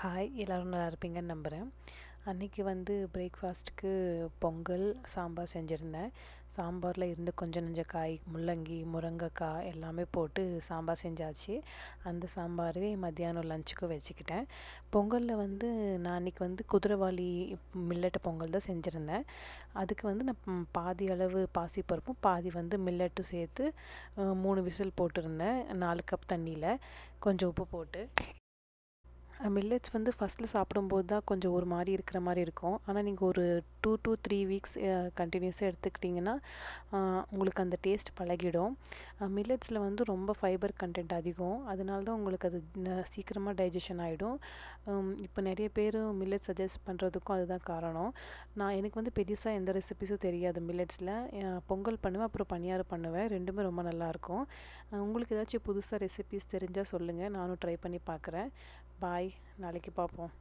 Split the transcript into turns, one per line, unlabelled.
Hi, எல்லோரும் நல்லா இருப்பீங்கன்னு நம்புகிறேன். அன்றைக்கி பிரேக்ஃபாஸ்ட்டுக்கு பொங்கல், சாம்பார் செஞ்சுருந்தேன். சாம்பாரில் இருந்து கொஞ்சம் நஞ்ச காய், முள்ளங்கி, முருங்கைக்காய் எல்லாமே போட்டு சாம்பார் செஞ்சாச்சு. அந்த சாம்பாரே மத்தியானம் லஞ்சுக்கும் வச்சுக்கிட்டேன். பொங்கலில் நான் அன்றைக்கி குதிரைவாலி மில்லட்டு பொங்கல் தான் செஞ்சுருந்தேன். அதுக்கு நான் பாதி அளவு பாசிப்பருப்பும் பாதி மில்லட்டும் சேர்த்து 3 விசில் போட்டிருந்தேன். 4 கப் தண்ணியில் கொஞ்சம் உப்பு போட்டு. மில்லட்ஸ் ஃபஸ்ட்டில் சாப்பிடும்போது தான் கொஞ்சம் ஒரு மாதிரி இருக்கிற மாதிரி இருக்கும். ஆனால் நீங்கள் ஒரு 2 to 3 வீக்ஸ் கண்டினியூஸாக எடுத்துக்கிட்டிங்கன்னா உங்களுக்கு அந்த டேஸ்ட் பழகிடும். மில்லட்ஸில் ரொம்ப ஃபைபர் கண்டென்ட் அதிகம். அதனால தான் உங்களுக்கு அது சீக்கிரமாக டைஜஷன் ஆகிடும். இப்போ நிறைய பேர் மில்லட்ஸ் சஜஸ்ட் பண்ணுறதுக்கும் அதுதான் காரணம். எனக்கு பெருசாக எந்த ரெசிபிஸும் தெரியாது மில்லட்ஸில். பொங்கல் பண்ணுவேன், அப்புறம் பணியாரம் பண்ணுவேன். ரெண்டுமே ரொம்ப நல்லாயிருக்கும். உங்களுக்கு ஏதாச்சும் புதுசாக ரெசிபிஸ் தெரிஞ்சால் சொல்லுங்கள், நானும் ட்ரை பண்ணி பார்க்குறேன். பாய், நாளைக்கு பார்ப்போம்.